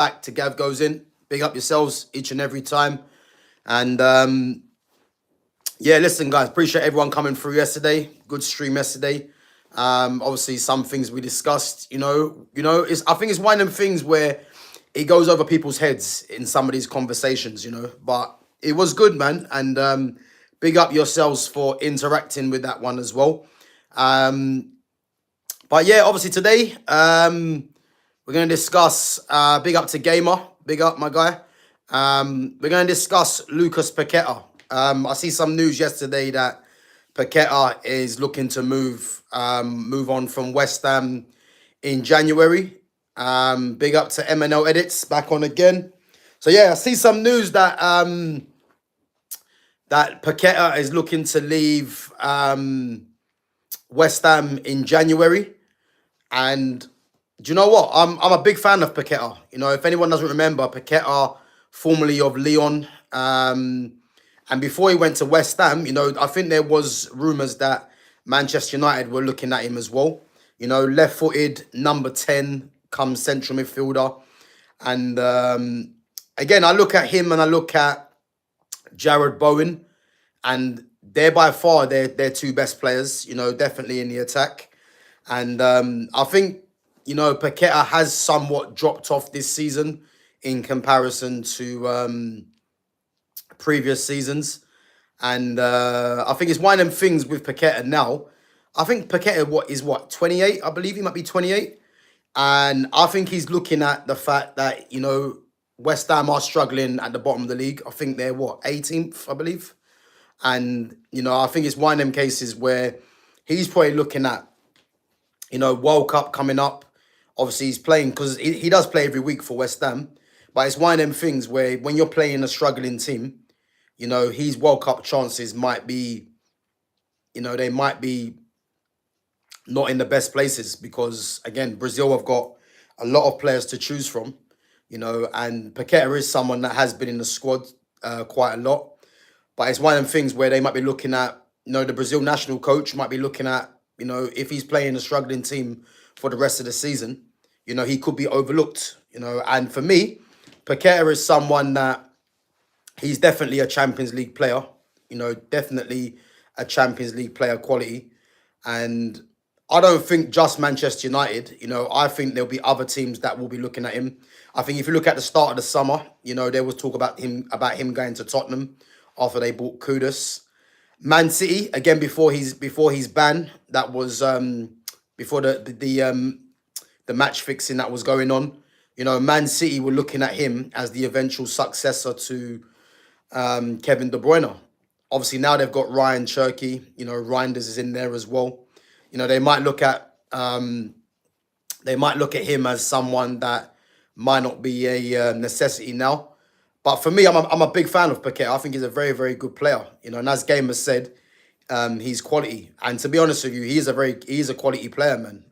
back to Gav Goes In. Big up yourselves each and every time. And yeah, listen, guys, appreciate everyone coming through yesterday. Good stream yesterday. Obviously, some things we discussed. It's I think it's one of them things where it goes over people's heads in some of these conversations. But it was good, man. And big up yourselves for interacting with that one as well. But yeah, obviously today, we're going to discuss, big up to Gamer, big up my guy. We're going to discuss Lucas Paqueta. I see some news yesterday that Paqueta is looking to move on from West Ham in January. Big up to MNL Edits, back on again. So yeah, I see some news that that Paqueta is looking to leave West Ham in January. And do you know what? I'm a big fan of Paqueta. If anyone doesn't remember, Paqueta, formerly of Lyon, and before he went to West Ham, I think there was rumours that Manchester United were looking at him as well. Left-footed, number 10, comes central midfielder. And again, I look at him and I look at Jared Bowen, and they're by far their two best players, definitely in the attack. And I think, Paqueta has somewhat dropped off this season in comparison to previous seasons. And I think it's one of them things with Paqueta now. I think Paqueta is 28? I believe he might be 28. And I think he's looking at the fact that, West Ham are struggling at the bottom of the league. I think they're 18th, I believe. And, I think it's one of them cases where he's probably looking at, World Cup coming up. Obviously, he's playing because he does play every week for West Ham. But it's one of them things where when you're playing a struggling team, his World Cup chances might be, they might be not in the best places because, again, Brazil have got a lot of players to choose from, and Paqueta is someone that has been in the squad quite a lot. But it's one of them things where they might be looking at, the Brazil national coach might be looking at, if he's playing a struggling team for the rest of the season, he could be overlooked, And for me, Paqueta is someone that he's definitely a Champions League player, definitely a Champions League player quality. And I don't think just Manchester United, I think there'll be other teams that will be looking at him. I think if you look at the start of the summer, there was talk about him going to Tottenham after they bought Kudus. Man City, again, before his ban, that was before the match fixing that was going on. Man City were looking at him as the eventual successor to Kevin De Bruyne. Obviously, now they've got Ryan Cherky. Reinders is in there as well. They might look at him as someone that might not be a necessity now. But for me, I'm a big fan of Paqueta. I think he's a very, very good player. And as Gamer said, he's quality. And to be honest with you, he is a quality player, man.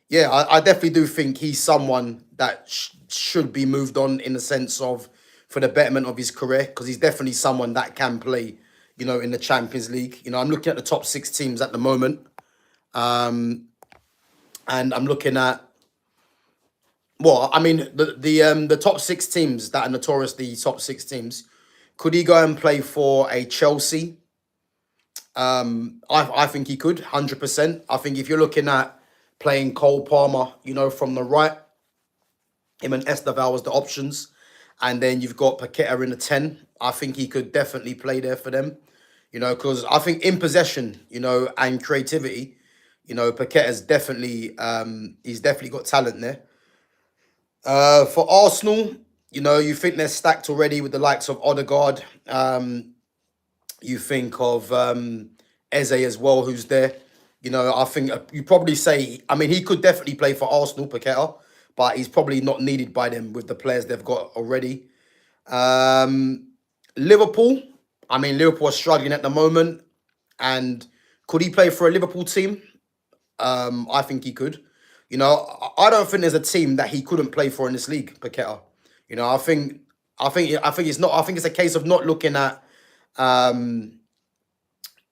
Yeah, I definitely do think he's someone that should be moved on in the sense of for the betterment of his career, because he's definitely someone that can play, in the Champions League. I'm looking at the top 6 teams at the moment. And I'm looking at, the top 6 teams that are notoriously top 6 teams. Could he go and play for a Chelsea? I think he could, 100%. I think if you're looking at playing Cole Palmer, from the right, him and Esteval was the options. And then you've got Paqueta in the 10. I think he could definitely play there for them. Because I think in possession, and creativity, Paqueta's definitely, he's definitely got talent there. For Arsenal, you think they're stacked already with the likes of Odegaard. You think of Eze as well, who's there. I think you probably say, he could definitely play for Arsenal, Paqueta, but he's probably not needed by them with the players they've got already. Liverpool, Liverpool are struggling at the moment. And could he play for a Liverpool team? I think he could. I don't think there's a team that he couldn't play for in this league, Paqueta. I think it's not. I think it's a case of not looking at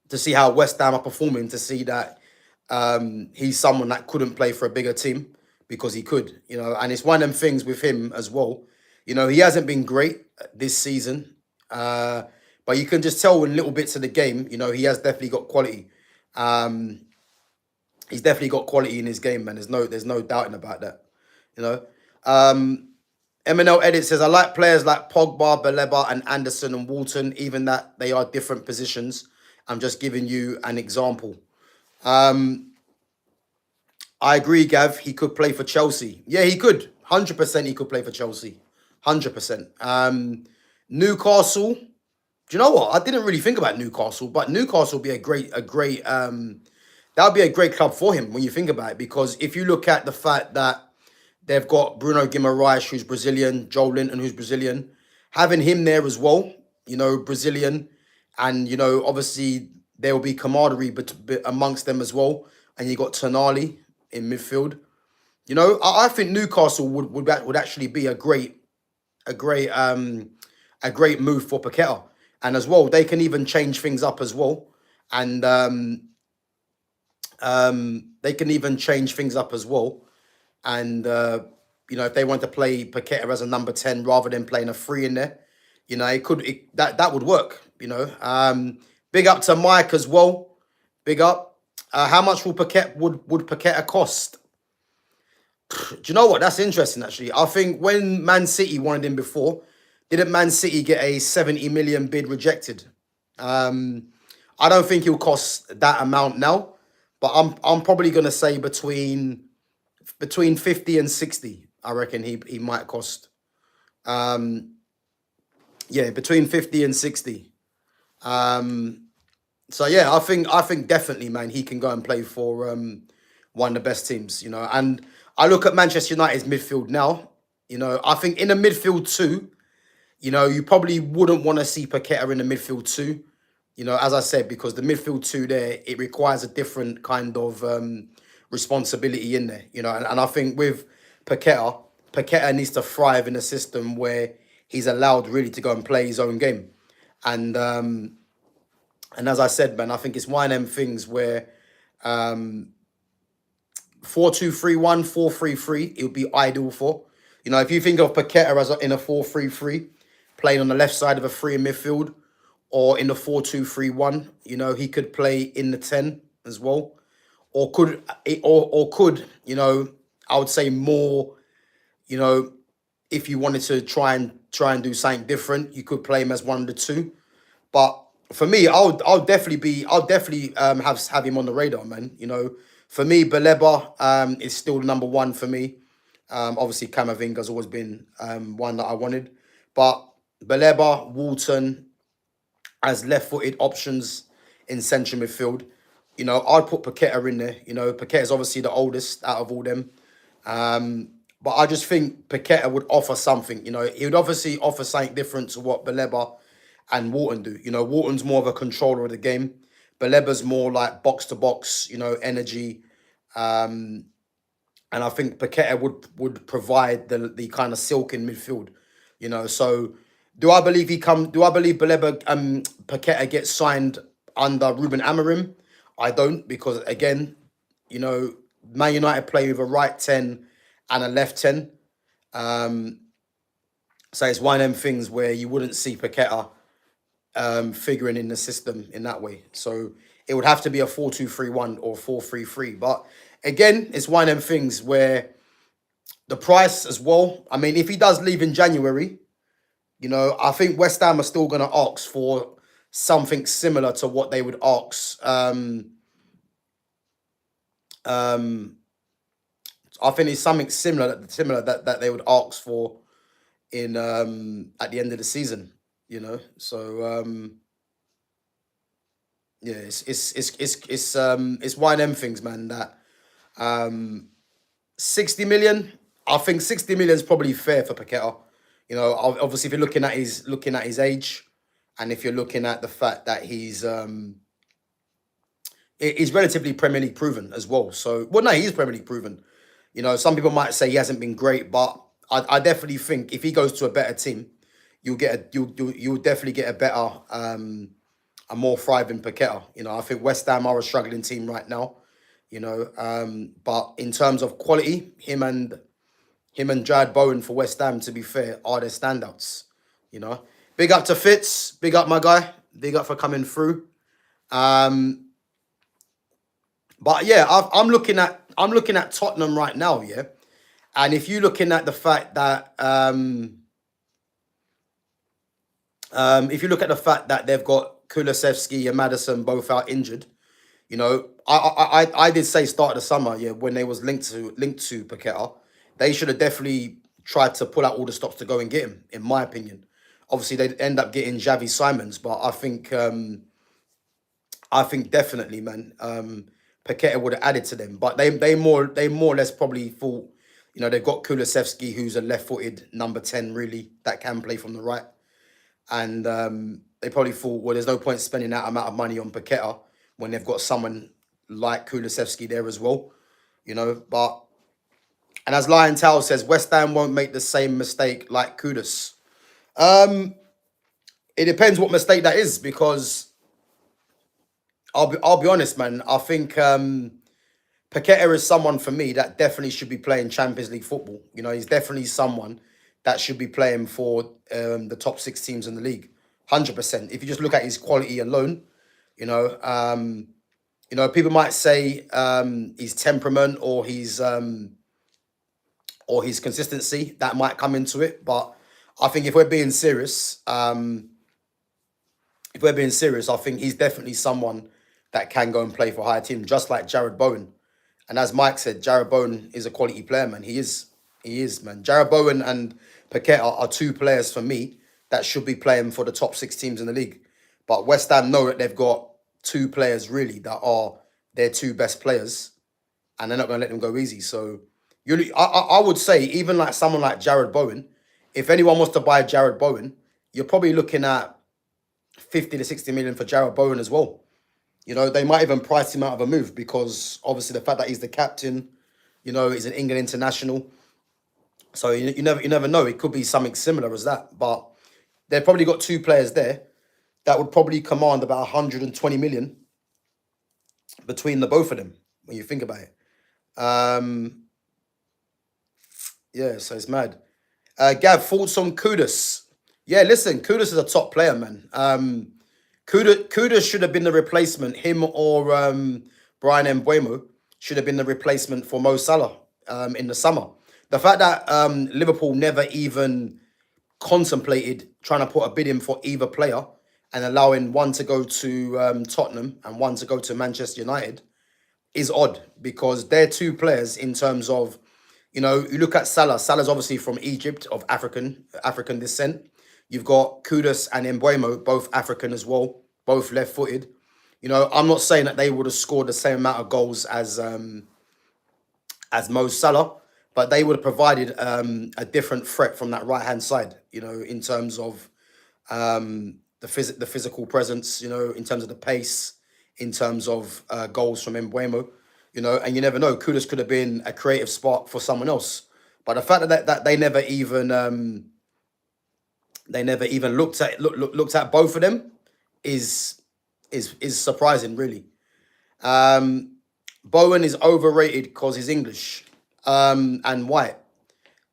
to see how West Ham are performing to see that he's someone that couldn't play for a bigger team. because he could, and it's one of them things with him as well. He hasn't been great this season, but you can just tell in little bits of the game, he has definitely got quality. Um, he's definitely got quality in his game, man. There's no doubting about that. You know. MNL Edit says, I like players like Pogba, Baleba, and Anderson and Walton, even that they are different positions. I'm just giving you an example. I agree, Gav. He could play for Chelsea. Yeah, he could. 100% he could play for Chelsea. 100%. Newcastle. Do you know what? I didn't really think about Newcastle, but Newcastle would be that would be a great club for him when you think about it. Because if you look at the fact that they've got Bruno Guimaraes, who's Brazilian, Joel Linton, who's Brazilian, having him there as well, Brazilian, and obviously there will be camaraderie amongst them as well, and you got Tonali in midfield. I think Newcastle would actually be a great move for Paqueta, and as well they can even change things up as well, and they can even change things up as well, and if they want to play Paqueta as a number 10 rather than playing a 3 in there, that would work. Big up to Mike as well. Big up. How much would Paqueta cost? Do you know what? That's interesting, actually. I think when Man City wanted him before, didn't Man City get a 70 million bid rejected? I don't think he'll cost that amount now, but I'm probably gonna say between 50 and 60. I reckon he might cost. Yeah, between 50 and 60. So yeah, I think definitely, man, he can go and play for one of the best teams, And I look at Manchester United's midfield now, I think in the midfield too, you probably wouldn't want to see Paqueta in the midfield too, as I said, because the midfield two there, it requires a different kind of responsibility in there, and I think with Paqueta needs to thrive in a system where he's allowed really to go and play his own game. And as I said, man, I think it's one of them things where 4-2-3-1, 4-3-3, it would be ideal for. If you think of Paqueta as in a 4-3-3, playing on the left side of a 3 in midfield, or in the 4-2-3-1, he could play in the 10 as well. Or could, I would say more, if you wanted to try and do something different, you could play him as one of the two. But for me, I'll definitely have him on the radar, man. For me, Baleba is still number one for me. Obviously, Camavinga's always been one that I wanted, but Baleba, Walton as left-footed options in central midfield. I'd put Paqueta in there. Paqueta's obviously the oldest out of all them. But I just think Paqueta would offer something. He would obviously offer something different to what Baleba and Walton do. Walton's more of a controller of the game. Baleba's more like box to box, energy. And I think Paqueta would provide the kind of silk in midfield. So do I believe Baleba Paqueta gets signed under Ruben Amorim? I don't, because again, Man United play with a right 10 and a left 10. So it's one of them things where you wouldn't see Paqueta figuring in the system in that way. So it would have to be a 4-2-3-1 or 4-3-3. But again, it's one of them things where the price as well. I mean, if he does leave in January, I think West Ham are still going to ask for something similar to what they would ask. I think it's something similar that they would ask for in at the end of the season. So yeah, it's one of them things, man. That 60 million. I think 60 million is probably fair for Paqueta. Obviously, if you're looking at his age, and if you're looking at the fact that he's relatively Premier League proven as well. So, well, no, he's Premier League proven. Some people might say he hasn't been great, but I definitely think if he goes to a better team, you'll definitely get a better, a more thriving Paqueta. I think West Ham are a struggling team right now. you know. But in terms of quality, him and Jared Bowen for West Ham, to be fair, are their standouts. You know, big up to Fitz, big up my guy, big up for coming through. Um, but yeah, I'm looking at Tottenham right now, yeah. And if you're looking at the fact that if you look at the fact that they've got Kulusevski and Madison both out injured, you know, I did say start of the summer, yeah, when they was linked to Paqueta, they should have definitely tried to pull out all the stops to go and get him, in my opinion. Obviously, they'd end up getting Xavi Simons, but I think definitely, man, Paqueta would have added to them. But they more or less probably thought, you know, they've got Kulusevski, who's a left-footed number 10, really, that can play from the right. And they probably thought, well, there's no point spending that amount of money on Paqueta when they've got someone like Kulusevski there as well, you know. And as Lion Towel says, West Ham won't make the same mistake like Kudus. It depends what mistake that is, because I'll be honest, man. I think Paqueta is someone for me that definitely should be playing Champions League football. You know, he's definitely someone that should be playing for the top 6 teams in the league, 100%. If you just look at his quality alone, you know, people might say his temperament or his consistency that might come into it, but I think if we're being serious, I think he's definitely someone that can go and play for a higher team, just like Jared Bowen. And as Mike said, Jared Bowen is a quality player, man. He is, man. Jared Bowen and Paqueta are two players for me that should be playing for the top 6 teams in the league. But West Ham know that they've got two players really that are their two best players, and they're not going to let them go easy. So I would say, even like someone like Jared Bowen, if anyone wants to buy Jared Bowen, you're probably looking at 50 to 60 million for Jared Bowen as well. You know, they might even price him out of a move, because obviously the fact that he's the captain, you know, he's an England international. So you never know. It could be something similar as that. But they've probably got two players there that would probably command about 120 million between the both of them, when you think about it. Yeah, so it's mad. Gav, thoughts on Kudus? Yeah, listen, Kudus is a top player, man. Kudus should have been the replacement. Him or Brian Mbeumo should have been the replacement for Mo Salah in the summer. The fact that Liverpool never even contemplated trying to put a bid in for either player and allowing one to go to Tottenham and one to go to Manchester United is odd, because they're two players in terms of, you know, you look at Salah. Salah's obviously from Egypt, of African descent. You've got Kudus and Mbeumo, both African as well, both left-footed. You know, I'm not saying that they would have scored the same amount of goals as Mo Salah, but they would have provided a different threat from that right-hand side, you know, in terms of the physical presence, you know, in terms of the pace, in terms of goals from Mbeumo, you know, and you never know. Kudus could have been a creative spark for someone else. But the fact that they never even looked at both of them is surprising, really. Bowen is overrated because he's English and white.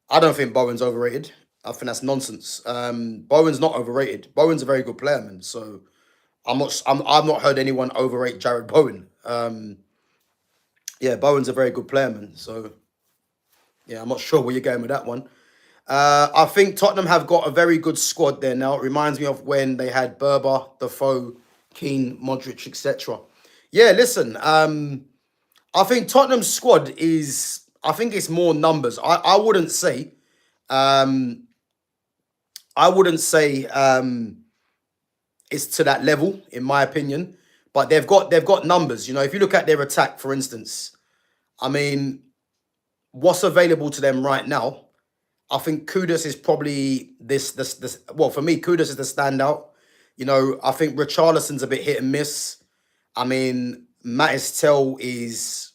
I don't think Bowen's overrated. I think that's nonsense. Bowen's not overrated. Bowen's a very good player, man. So I've not heard anyone overrate Jared Bowen. Yeah, Bowen's a very good player, man. So yeah, I'm not sure where you're going with that one. I think Tottenham have got a very good squad there now. It reminds me of when they had Berber, Defoe, Keane, Modric, etc. Yeah, listen, I think Tottenham's squad is, I think it's more numbers. I wouldn't say it's to that level, in my opinion. But they've got numbers. You know, if you look at their attack, for instance, I mean, what's available to them right now? I think Kudus is probably this. Well, for me, Kudus is the standout. You know, I think Richarlison's a bit hit and miss. I mean, Matistel is,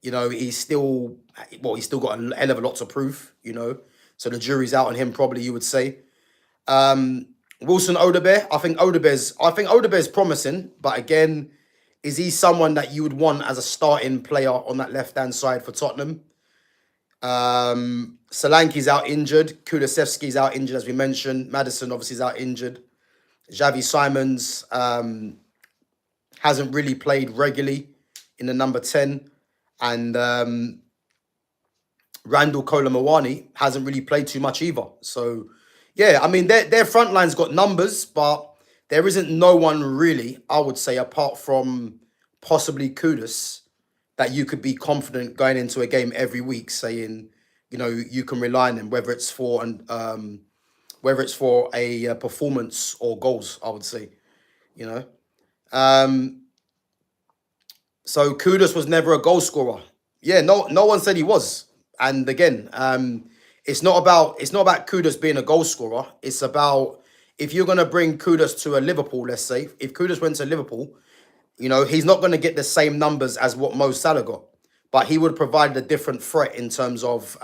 you know, he's still got a hell of a lot to prove, you know. So the jury's out on him, probably, you would say. Wilson Odobert, I think Odobert's promising, but again, Is he someone that you would want as a starting player on that left-hand side for Tottenham? Solanke's out injured. Kulusevski's out injured, as we mentioned. Maddison obviously is out injured. Xavi Simons hasn't really played regularly in the number 10. And Randall Kolomawani hasn't really played too much either. So, yeah, I mean, their front line's got numbers, but there isn't no one really, I would say, apart from possibly Kudus, that you could be confident going into a game every week saying, you know, you can rely on them, whether it's for a performance or goals, I would say, you know. So Kudus was never a goal scorer. Yeah, no one said he was. And again, it's not about Kudus being a goal scorer. It's about, if you're gonna bring Kudus to a Liverpool, let's say, if Kudus went to Liverpool, you know, he's not gonna get the same numbers as what Mo Salah got, but he would provide a different threat in terms of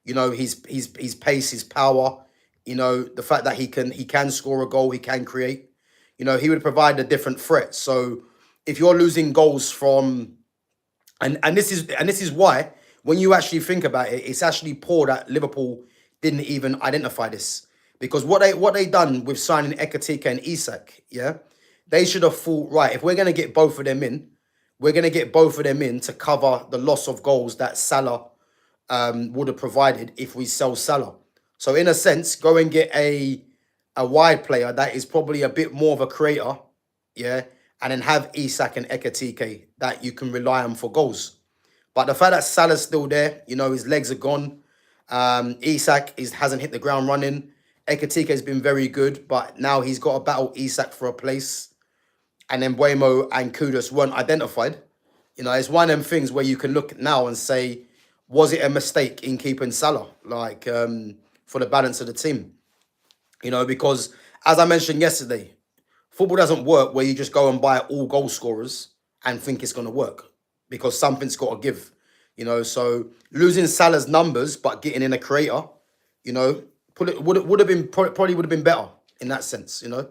you know, his pace, his power, you know, the fact that he can score a goal, he can create. You know, he would provide a different threat. So if you're losing goals from, and this is why, when you actually think about it, it's actually poor that Liverpool didn't even identify this, because what they done with signing Ekatike and Isak, yeah, they should have thought, right, if we're gonna get both of them in, we're gonna get both of them in to cover the loss of goals that Salah would have provided if we sell Salah. So in a sense, go and get a wide player that is probably a bit more of a creator, yeah, and then have Isak and Ekatike that you can rely on for goals. But the fact that Salah's still there, you know, his legs are gone. Isak hasn't hit the ground running. Ekatike has been very good, but now he's got to battle Isak for a place. And then Buemo and Kudus weren't identified. You know, it's one of them things where you can look now and say, was it a mistake in keeping Salah, like, for the balance of the team? You know, because as I mentioned yesterday, football doesn't work where you just go and buy all goal scorers and think it's going to work, because something's got to give, you know. So losing Salah's numbers but getting in a creator, you know, would have been probably would have been better in that sense, you know.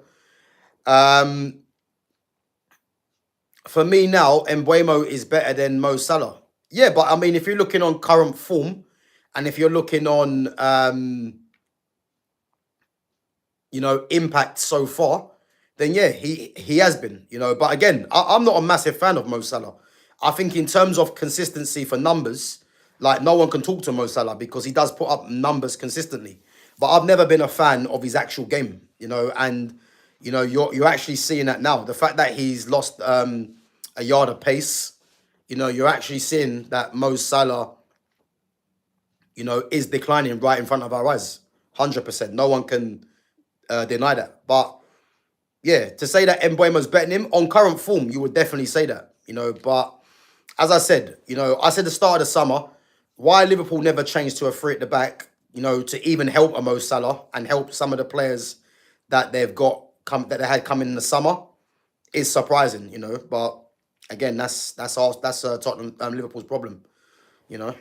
For me now, Mbeumo is better than Mo Salah. Yeah, but I mean, if you're looking on current form, and if you're looking on you know, impact so far, then yeah, he has been, you know. But again, I'm not a massive fan of Mo Salah. I think in terms of consistency for numbers, like, no one can talk to Mo Salah because he does put up numbers consistently. But I've never been a fan of his actual game, you know. And you know, you're actually seeing that now. The fact that he's lost a yard of pace, you know, you're actually seeing that Mo Salah, you know, is declining right in front of our eyes. 100%. No one can deny that. But yeah, to say that Mbeumo's better than him on current form, you would definitely say that, you know. But as I said, you know, I said the start of the summer, why Liverpool never changed to a three at the back, you know, to even help a Mo Salah and help some of the players that they've got that they had come in the summer, is surprising, you know. But again, that's Tottenham Liverpool's problem, you know.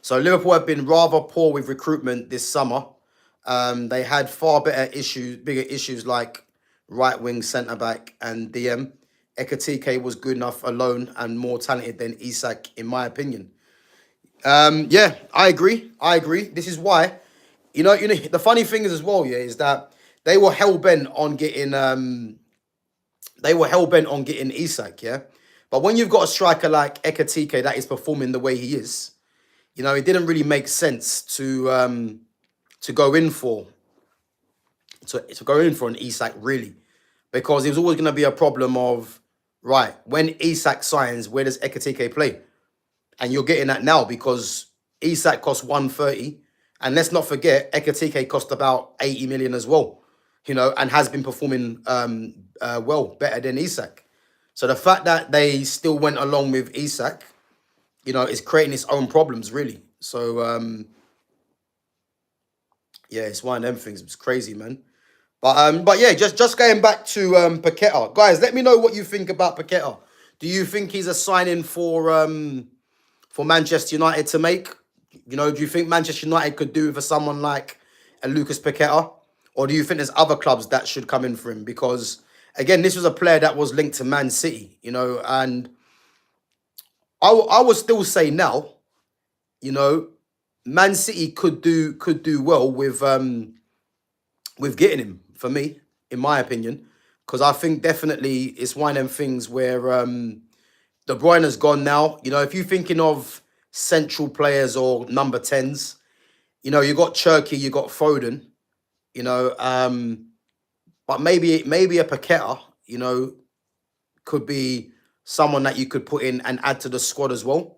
So Liverpool have been rather poor with recruitment this summer. They had far bigger issues like right wing, centre back, and DM. Ekatike was good enough alone and more talented than Isak, in my opinion. Yeah, I agree. This is why, you know, the funny thing is as well, yeah, is that they were hell bent on getting Isak, yeah. But when you've got a striker like Ekatike that is performing the way he is, you know, it didn't really make sense to go in for an Isak, really, because it was always going to be a problem of, right, when Isak signs, where does Ekatike play? And you're getting that now because Isak cost 130, and let's not forget Ekatike cost about 80 million as well, you know, and has been performing well, better than Isak. So the fact that they still went along with Isak, you know, is creating its own problems, really. So yeah, it's one of them things. It's crazy, man. But yeah, just going back to Paqueta, guys. Let me know what you think about Paqueta. Do you think he's a signing for Manchester United to make? You know, do you think Manchester United could do it for someone like a Lucas Paqueta? Or do you think there's other clubs that should come in for him? Because, again, this was a player that was linked to Man City, you know, and I would still say now, you know, Man City could do well with getting him, for me, in my opinion. Because I think definitely it's one of them things where De Bruyne has gone now. You know, if you're thinking of central players or number 10s, you know, you got Cherky, you got Foden, you know, but maybe a Paqueta, you know, could be someone that you could put in and add to the squad as well,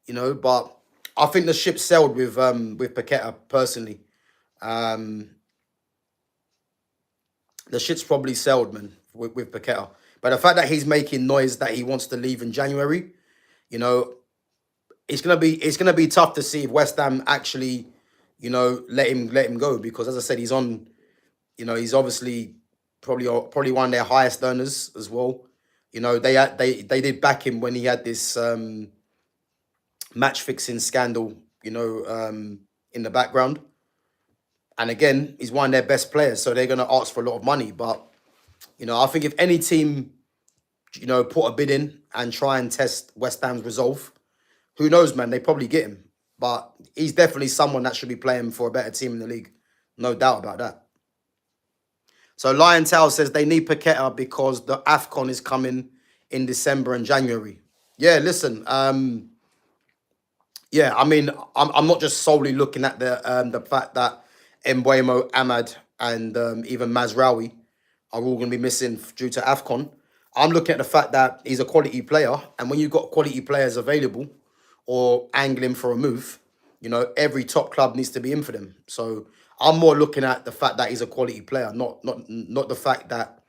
you know. But I think the ship sailed with Paqueta personally. Um, the ship's probably sailed, man, with Paqueta. But the fact that he's making noise that he wants to leave in January, you know, it's gonna be tough to see if West Ham actually, you know, let him go, because as I said, he's on, you know, he's obviously probably one of their highest earners as well. You know, they did back him when he had this match fixing scandal, you know, in the background. And again, he's one of their best players, so they're gonna ask for a lot of money. But you know, I think if any team, you know, put a bid in and try and test West Ham's resolve, who knows, man? They probably get him. But he's definitely someone that should be playing for a better team in the league. No doubt about that. So Lion Tail says they need Paqueta because the AFCON is coming in December and January. Yeah, listen. Yeah, I mean, I'm not just solely looking at the fact that Embuemo, Ahmad, and even Mazraoui are all going to be missing due to AFCON. I'm looking at the fact that he's a quality player, and when you've got quality players available or angling for a move, you know, every top club needs to be in for them. So I'm more looking at the fact that he's a quality player, not the fact that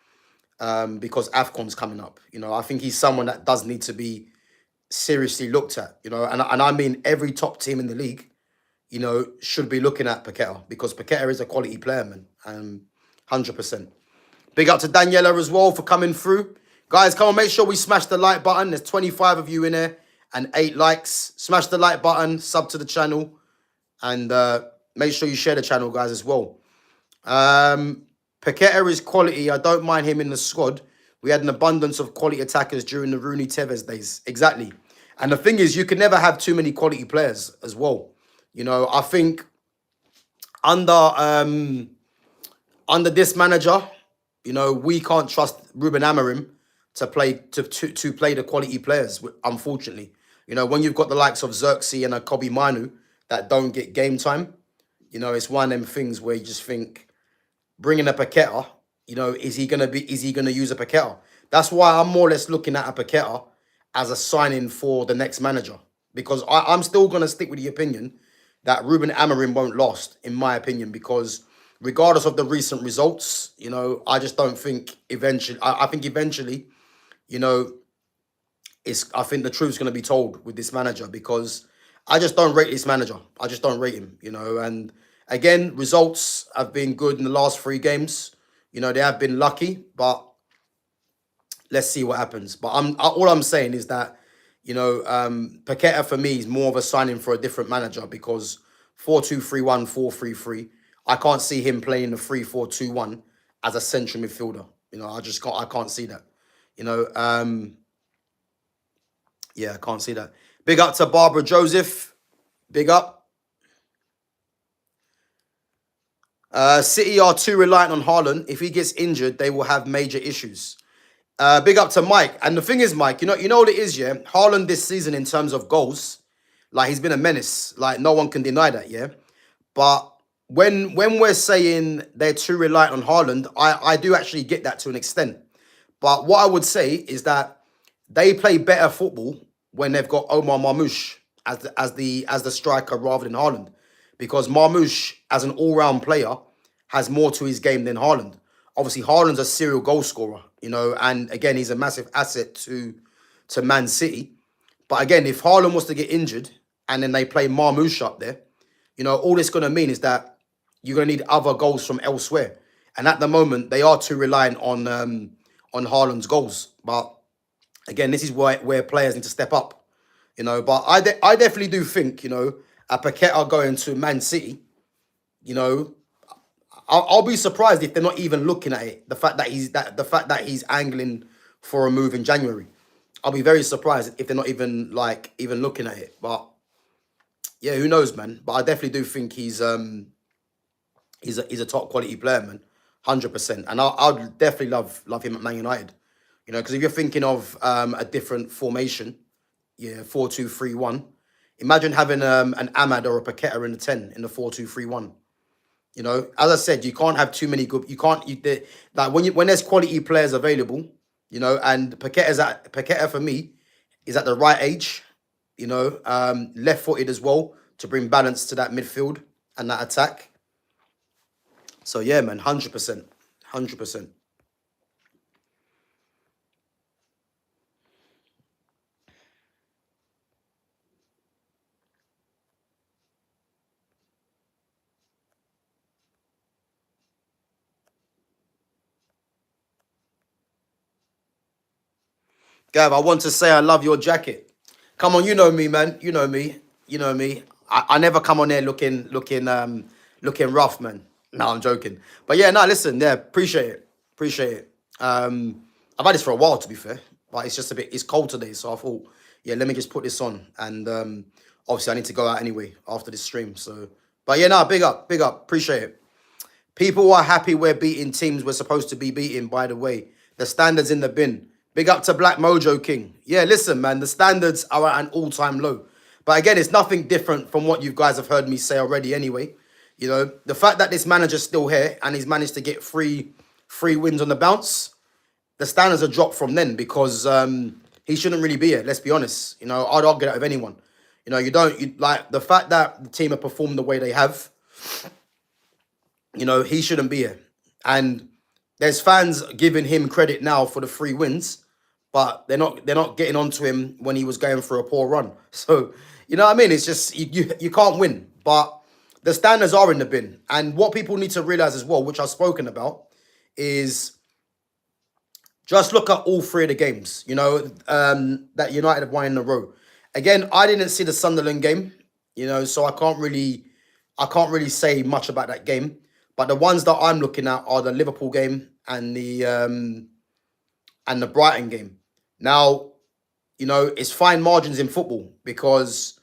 because AFCON's coming up. You know, I think he's someone that does need to be seriously looked at. You know, and I mean every top team in the league, you know, should be looking at Paqueta, because Paqueta is a quality player, man. 100%. Big up to Daniela as well for coming through. Guys, come on, make sure we smash the like button. There's 25 of you in there and 8 likes. Smash the like button, sub to the channel, and make sure you share the channel, guys, as well. Paqueta is quality. I don't mind him in the squad. We had an abundance of quality attackers during the Rooney Tevez days. Exactly. And the thing is, you can never have too many quality players as well. You know, I think under this manager, you know, we can't trust Ruben Amorim to play to play the quality players, unfortunately. You know, when you've got the likes of Xerxes and a Kobe Manu that don't get game time, you know, it's one of them things where you just think, bringing a Paqueta, you know, is he gonna use a Paqueta? That's why I'm more or less looking at a Paqueta as a signing for the next manager, because I'm still gonna stick with the opinion that Ruben Amorim won't last, in my opinion, because regardless of the recent results, you know, I just don't think eventually. I think eventually, you know, I think the truth's going to be told with this manager, because I just don't rate this manager. I just don't rate him, you know. And again, results have been good in the last 3 games. You know, they have been lucky, but let's see what happens. But all I'm saying is that, you know, Paqueta for me is more of a signing for a different manager, because 4-2-3-1, 4-3-3, I can't see him playing the 3-4-2-1 as a central midfielder. You know, I can't see that. You know, yeah, I can't see that. Big up to Barbara Joseph. Big up. City are too reliant on Haaland. If he gets injured, they will have major issues. Big up to Mike. And the thing is, Mike, you know what it is, yeah? Haaland this season in terms of goals, like, he's been a menace. Like, no one can deny that, yeah? But when we're saying they're too reliant on Haaland, I do actually get that to an extent. But what I would say is that they play better football when they've got Omar Marmoush as the striker rather than Haaland. Because Marmoush, as an all-round player, has more to his game than Haaland. Obviously, Haaland's a serial goal scorer, you know, and again, he's a massive asset to Man City. But again, if Haaland was to get injured and then they play Marmoush up there, you know, all it's going to mean is that you're going to need other goals from elsewhere. And at the moment, they are too reliant on Haaland's goals. But again, this is where players need to step up, you know. But I definitely do think, you know, a Paqueta going to Man City, you know, I'll be surprised if they're not even looking at it. The fact that he's angling for a move in January, I'll be very surprised if they're not even even looking at it. But yeah, who knows, man? But I definitely do think he's a top quality player, man, 100%. And I'd definitely love him at Man United. You know, because if you're thinking of a different formation, yeah, 4-2-3-1. Imagine having an Ahmad or a Paqueta in the 10 in the 4-2-3-1. You know, as I said, you can't have too many good. You can't. Like when there's quality players available, you know, and Paqueta for me is at the right age. You know, left-footed as well to bring balance to that midfield and that attack. So yeah, man, 100%, 100%. Gav, I want to say I love your jacket. Come on, you know me, man. You know me. You know me. I never come on there looking rough, man. No, I'm joking. But yeah, no, listen, yeah, appreciate it. Appreciate it. I've had this for a while to be fair, but it's just it's cold today, so I thought, yeah, let me just put this on. And obviously I need to go out anyway after this stream. So but yeah, no, big up, appreciate it. People are happy we're beating teams we're supposed to be beating, by the way. The standards in the bin. Big up to Black Mojo King. Yeah, listen, man, the standards are at an all-time low. But again, it's nothing different from what you guys have heard me say already anyway. You know, the fact that this manager's still here and he's managed to get three wins on the bounce, the standards are dropped from then because he shouldn't really be here, let's be honest. You know, I'd argue that with anyone. You know, you like the fact that the team have performed the way they have, you know, he shouldn't be here. And there's fans giving him credit now for the 3 wins, but they're not getting onto him when he was going for a poor run. So, you know what I mean? It's just you can't win. But the standards are in the bin. And what people need to realize as well, which I've spoken about, is just look at all 3 of the games, you know, that United have won in a row. Again, I didn't see the Sunderland game, you know, so I can't really say much about that game. But the ones that I'm looking at are the Liverpool game and the Brighton game. Now, you know, it's fine margins in football because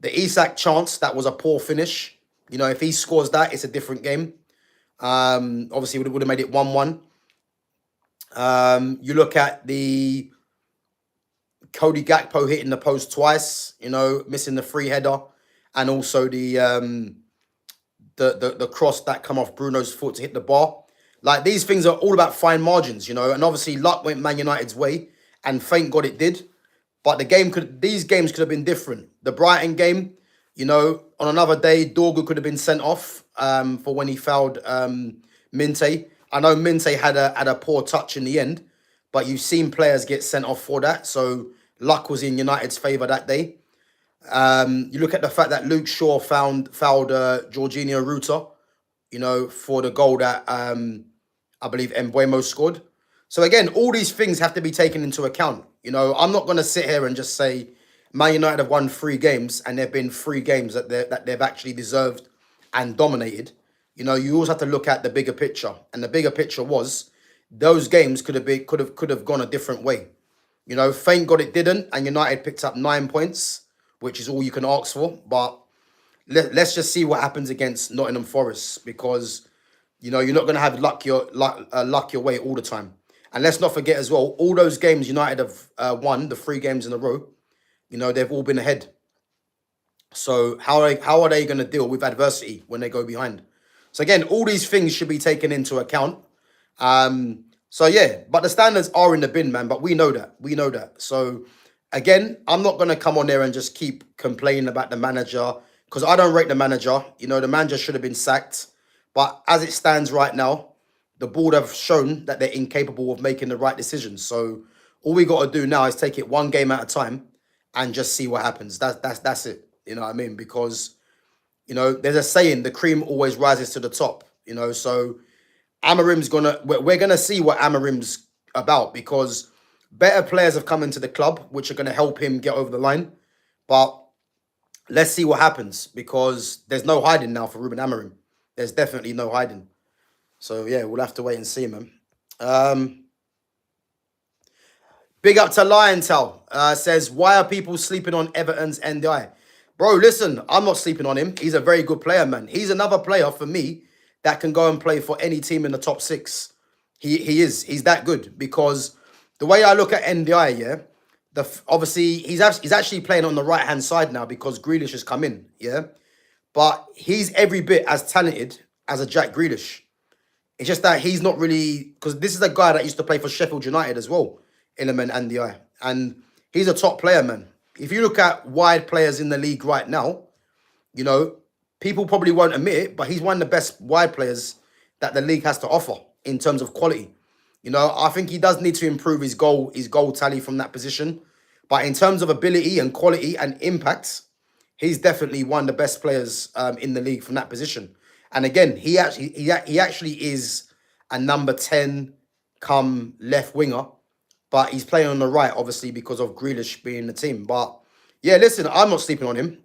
the Isak chance, that was a poor finish. You know, if he scores that, it's a different game. Obviously, would have made it 1-1. You look at the Cody Gakpo hitting the post twice, you know, missing the free header, and also the cross that come off Bruno's foot to hit the bar. Like, these things are all about fine margins, you know, and obviously luck went Man United's way, and thank God it did. But these games could have been different. The Brighton game, you know, on another day, Dorgu could have been sent off for when he fouled Minte. I know Minte had a poor touch in the end, but you've seen players get sent off for that. So luck was in United's favour that day. You look at the fact that Luke Shaw fouled Jorginho Ruta, you know, for the goal that I believe Embuemo scored. So again, all these things have to be taken into account. You know, I'm not going to sit here and just say Man United have won 3 games and there've been 3 games that they've actually deserved and dominated. You know, you always have to look at the bigger picture, and the bigger picture was those games could have gone a different way. You know, thank God it didn't, and United picked up 9 points, which is all you can ask for. But let's just see what happens against Nottingham Forest, because you know you're not going to have luck your way all the time. And let's not forget as well, all those games United have won, the 3 games in a row, you know, they've all been ahead. So how are they going to deal with adversity when they go behind? So again, all these things should be taken into account. So yeah, but the standards are in the bin, man. But we know that. We know that. So again, I'm not going to come on there and just keep complaining about the manager, because I don't rate the manager. You know, the manager should have been sacked. But as it stands right now, the board have shown that they're incapable of making the right decisions. So all we got to do now is take it one game at a time and just see what happens. That's it. You know what I mean? Because, you know, there's a saying, the cream always rises to the top. You know, so we're gonna see what Amarim's about, because better players have come into the club which are gonna help him get over the line. But let's see what happens, because there's no hiding now for Ruben Amorim. There's definitely no hiding. So yeah, we'll have to wait and see, man. Um, Big up to Liontel. Says, why are people sleeping on Everton's NDI? Bro, listen, I'm not sleeping on him. He's a very good player, man. He's another player for me that can go and play for any team in the top six. He is. He's that good, because the way I look at NDI, yeah, obviously he's actually playing on the right hand side now because Grealish has come in, yeah. But he's every bit as talented as a Jack Grealish. It's just that he's not really, because this is a guy that used to play for Sheffield United as well, Iliman Ndiaye, and he's a top player, man. If you look at wide players in the league right now, you know, people probably won't admit it, but he's one of the best wide players that the league has to offer in terms of quality. You know, I think he does need to improve his goal tally from that position, but in terms of ability and quality and impact, he's definitely one of the best players in the league from that position. And again, he actually is a number 10 come left winger, but he's playing on the right, obviously, because of Grealish being in the team. But yeah, listen, I'm not sleeping on him.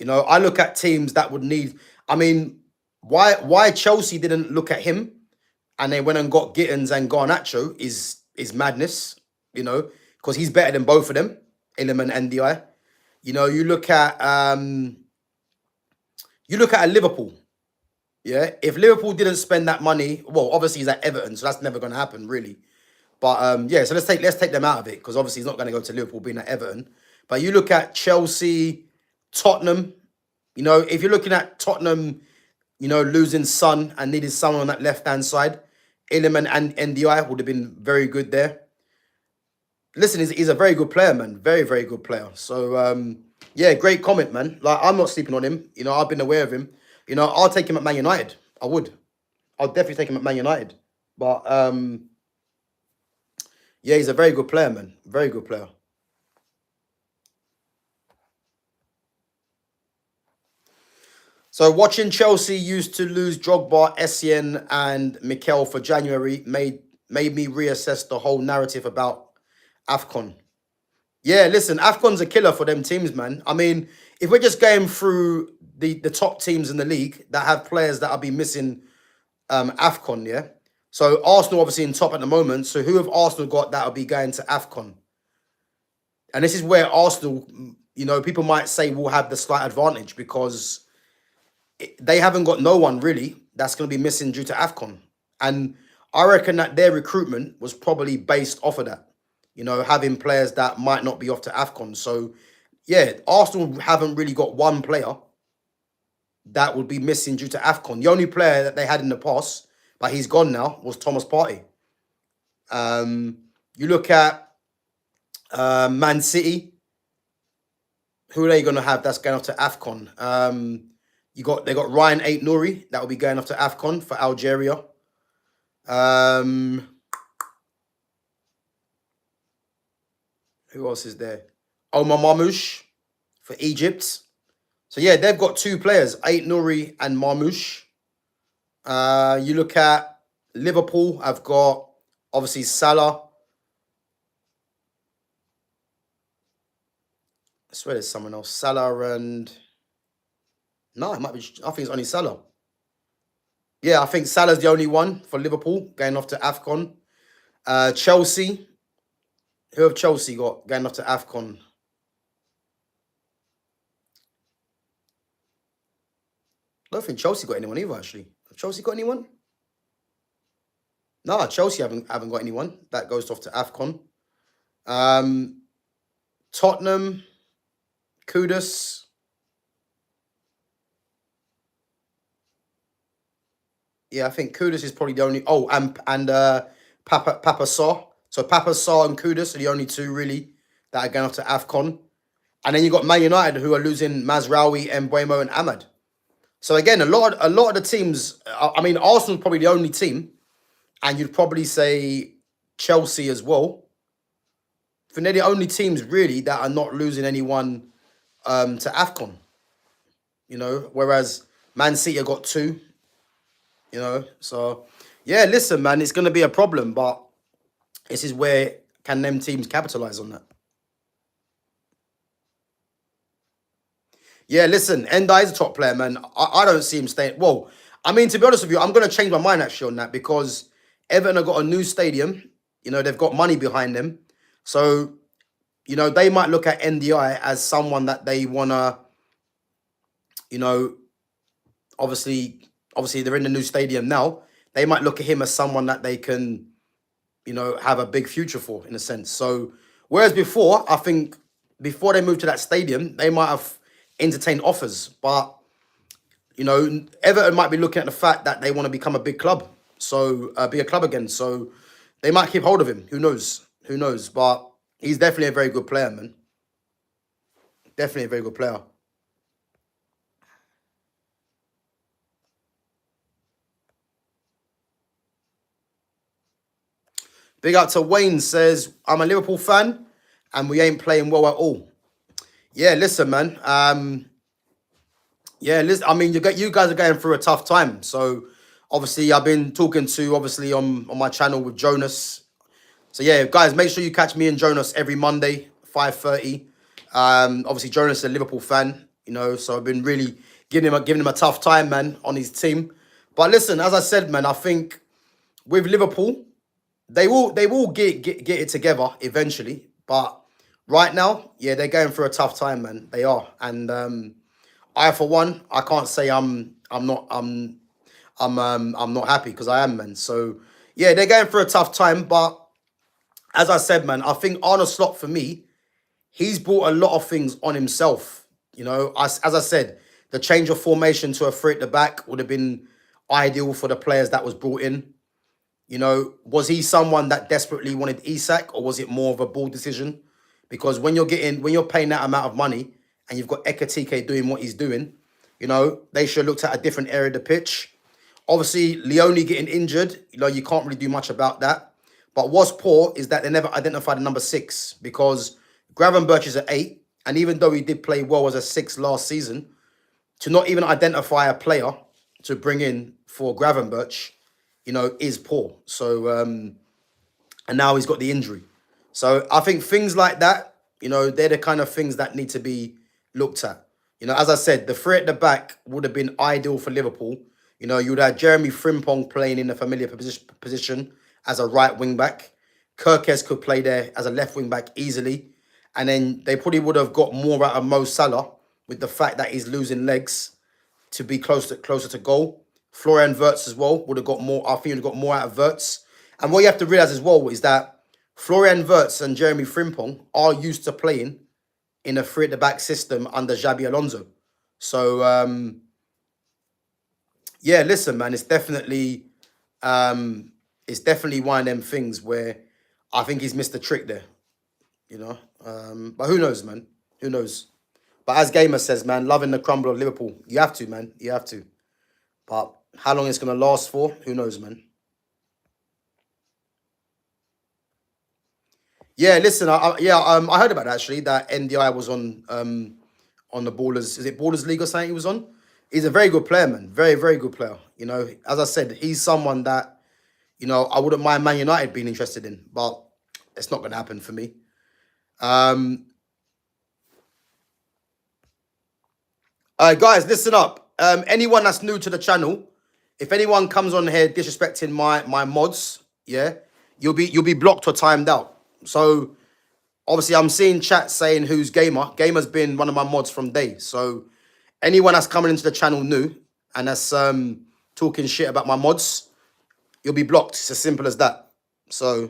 I look at teams that would need. I mean, why Chelsea didn't look at him and they went and got Gittins and Garnacho is madness. Because he's better than both of them, Ilham and NDI. You look at a Liverpool. Yeah, if Liverpool didn't spend that money, well, obviously he's at Everton, so that's never going to happen, really. But yeah, so let's take them out of it, because obviously he's not going to go to Liverpool being at Everton. But you look at Chelsea, Tottenham. If you're looking at Tottenham, losing Son and needing someone on that left hand side, Illiman and NDI would have been very good there. Listen, he's a very good player, man. Very, very good player. So yeah, great comment, man. Like, I'm not sleeping on him. I've been aware of him. I'll take him at Man United. I would. I'll definitely take him at Man United. But yeah, he's a very good player, man. Very good player. So watching Chelsea used to lose Drogba, Essien, and Mikel for January made me reassess the whole narrative about AFCON. Yeah, listen, AFCON's a killer for them teams, man. I mean, if we're just going through the top teams in the league that have players that will be missing AFCON, yeah? So Arsenal obviously in top at the moment. So who have Arsenal got that will be going to AFCON? And this is where Arsenal, people might say will have the slight advantage, because they haven't got no one really that's going to be missing due to AFCON. And I reckon that their recruitment was probably based off of that, having players that might not be off to AFCON. So yeah, Arsenal haven't really got one player that would be missing due to AFCON. The only player that they had in the past, but he's gone now, was Thomas Partey. You look at Man City. Who are they going to have that's going off to AFCON? They got Ryan Ait-Nouri that will be going off to AFCON for Algeria. Who else is there? Omar Marmoush for Egypt. So yeah, they've got two players, Ait-Nouri and Marmoush. You look at Liverpool. I've got obviously Salah. I swear there's someone else. Salah and no, it might be. I think it's only Salah. Yeah, I think Salah's the only one for Liverpool going off to AFCON. Chelsea. Who have Chelsea got going off to AFCON? I don't think Chelsea got anyone either, actually. Have Chelsea got anyone? No, Chelsea haven't got anyone that goes off to AFCON. Tottenham, Kudus. Yeah, I think Kudus is probably the only. Oh, and Papa Sarr. So Papa Sarr and Kudus are the only two really that are going off to AFCON. And then you got Man United, who are losing Mazraoui, Mbeumo, and Ahmad. So again, a lot of the teams. I mean, Arsenal's probably the only team, and you'd probably say Chelsea as well. For they're the only teams really that are not losing anyone to AFCON. Whereas Man City have got two. So yeah, listen, man, it's going to be a problem, but this is where can them teams capitalize on that. Yeah, listen, Enda is a top player, man. I don't see him staying. Well, I mean, to be honest with you, I'm going to change my mind actually on that because Everton have got a new stadium. You know, they've got money behind them. So, you know, they might look at NDI as someone that they want to, you know, obviously they're in the new stadium now. They might look at him as someone that they can, you know, have a big future for in a sense. So, whereas before, I think before they moved to that stadium, they might have entertained offers, but you know, Everton might be looking at the fact that they want to become a big club, so be a club again. So they might keep hold of him. Who knows? Who knows? But he's definitely a very good player, man. Definitely a very good player. Big up to Wayne says, I'm a Liverpool fan and we ain't playing well at all. Yeah, listen, man. Yeah, listen, I mean, you guys are going through a tough time. So obviously I've been talking to obviously on my channel with Jonas. So yeah, guys, make sure you catch me and Jonas every Monday, 5:30. Obviously Jonas is a Liverpool fan, you know, so I've been really giving him a tough time, man, on his team. But listen, as I said, man, I think with Liverpool, they will get it together eventually. But right now, yeah, they're going through a tough time, man. They are. And I for one, I can't say I'm not happy because I am, man. So yeah, they're going through a tough time, but as I said, man, I think Arne Slot for me, he's brought a lot of things on himself. You know, as I said, the change of formation to a three at the back would have been ideal for the players that was brought in. You know, was he someone that desperately wanted Isak, or was it more of a ball decision? Because when you're paying that amount of money and you've got Ekatike doing what he's doing, you know, they should have looked at a different area of the pitch. Obviously, Leone getting injured, you know, you can't really do much about that. But what's poor is that they never identified a number 6 because Gravenberch is an 8. And even though he did play well as a 6 last season, to not even identify a player to bring in for Gravenberch, you know, is poor. So, and now he's got the injury. So I think things like that, you know, they're the kind of things that need to be looked at. You know, as I said, the three at the back would have been ideal for Liverpool. You know, you would have Jeremy Frimpong playing in a familiar position as a right wing back. Kirkes could play there as a left wing back easily. And then they probably would have got more out of Mo Salah with the fact that he's losing legs to be closer to goal. Florian Wirtz as well would have got more. I think would have got more out of Wirtz. And what you have to realize as well is that Florian Wirtz and Jeremy Frimpong are used to playing in a three at the back system under Xabi Alonso. So yeah, listen, man, it's definitely one of them things where I think he's missed the trick there, you know. But who knows, man? Who knows? But as Gamer says, man, loving the crumble of Liverpool. You have to, man. You have to. But how long it's going to last for, who knows, man. Yeah, listen, I heard about that actually, that NDI was on the Ballers, is it Ballers League or something he was on? He's a very good player, man. Very, very good player. You know, as I said, he's someone that, you know, I wouldn't mind Man United being interested in, but it's not going to happen for me. Guys, listen up. Anyone that's new to the channel, if anyone comes on here disrespecting my mods, yeah, you'll be blocked or timed out. So obviously, I'm seeing chat saying who's Gamer. Gamer's been one of my mods from day. So anyone that's coming into the channel new and that's talking shit about my mods, you'll be blocked. It's as simple as that. So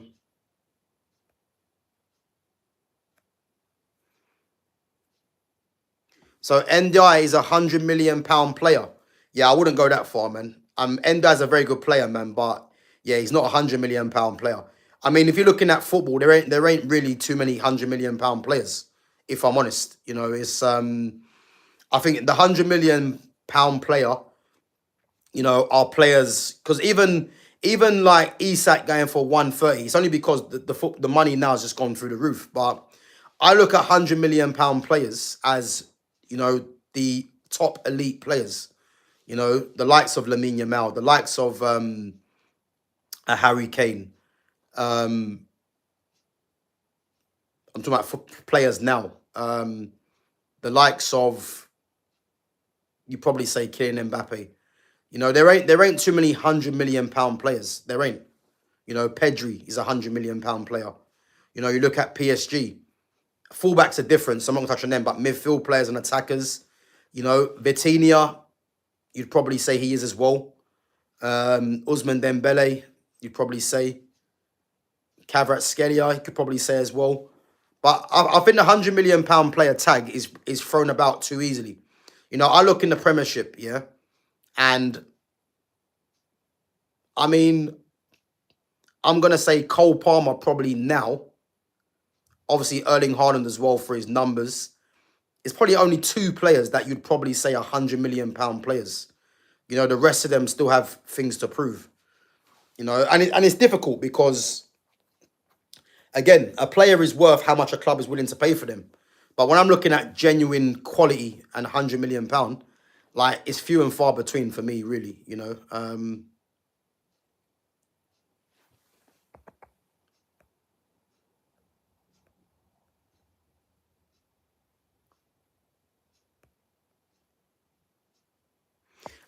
NDI is £100 million player. Yeah, I wouldn't go that far, man. NDI's a very good player, man, but yeah, he's not £100 million player. I mean, if you're looking at football, there ain't really too many £100 million players. If I'm honest, you know, it's I think the £100 million player, you know, are players because even like Isak going for 130, it's only because the money now has just gone through the roof. But I look at £100 million players as, you know, the top elite players. You know, the likes of Lamine Yamal, the likes of a Harry Kane. I'm talking about players now. The likes of you probably say Kylian Mbappe. You know, there ain't too many £100 million players. There ain't. You know, Pedri is £100 million player. You know, you look at PSG. Fullbacks are different, so I'm not going to touch on them, but midfield players and attackers, you know, Vitinha, you'd probably say he is as well. Ousmane Dembele, you'd probably say. Kvaratskhelia, you could probably say as well. But I think the £100 million player tag is thrown about too easily. You know, I look in the Premiership, yeah, and I mean, I'm going to say Cole Palmer probably now. Obviously, Erling Haaland as well for his numbers. It's probably only two players that you'd probably say are £100 million players. You know, the rest of them still have things to prove. You know, and it's difficult because, again, a player is worth how much a club is willing to pay for them. But when I'm looking at genuine quality and £100 million, like, it's few and far between for me, really, you know.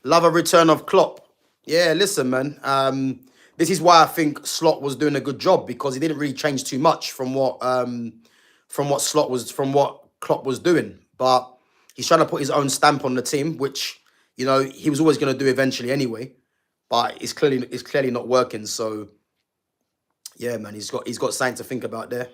Love a return of Klopp. Yeah, listen, man. This is why I think Slot was doing a good job, because he didn't really change too much from what from what Klopp was doing. But he's trying to put his own stamp on the team, which, you know, he was always going to do eventually anyway. But it's clearly not working. So yeah, man, he's got something to think about there.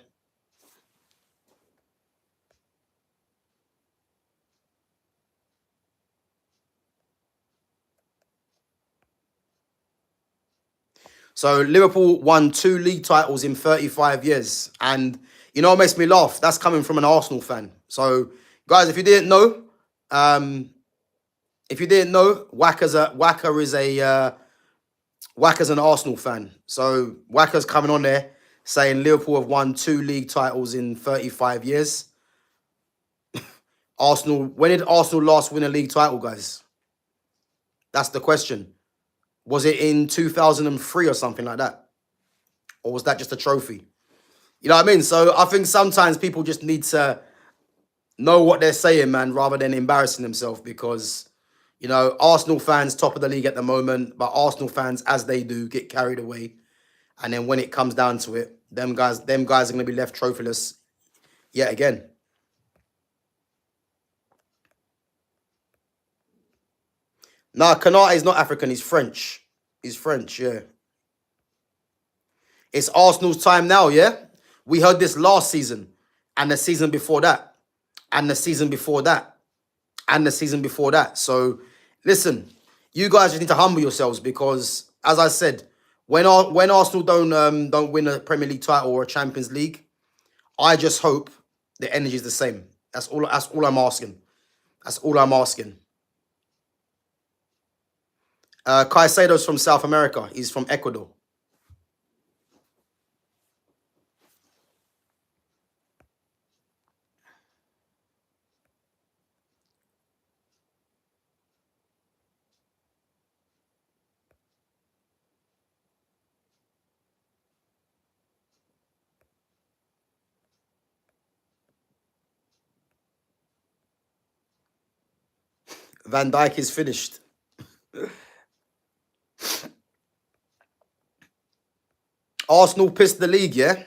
So Liverpool won 2 league titles in 35 years. And you know what makes me laugh? That's coming from an Arsenal fan. So guys, um, if you didn't know, Wacker's an Arsenal fan. So Wacker's coming on there saying Liverpool have won 2 league titles in 35 years. Arsenal, when did Arsenal last win a league title, guys? That's the question. Was it in 2003 or something like that? Or was that just a trophy? You know what I mean? So I think sometimes people just need to know what they're saying, man, rather than embarrassing themselves, because, you know, Arsenal fans top of the league at the moment, but Arsenal fans, as they do, get carried away. And then when it comes down to it, them guys are going to be left trophyless yet again. Nah, Kanate is not African. He's French. He's French, yeah. It's Arsenal's time now, yeah? We heard this last season, and the season before that, and the season before that, and the season before that. So, listen, you guys just need to humble yourselves, because, as I said, when Arsenal don't win a Premier League title or a Champions League, I just hope the energy is the same. That's all. That's all I'm asking. That's all I'm asking. Caicedo's from South America. He's from Ecuador. Van Dijk is finished. Arsenal pissed the league, yeah?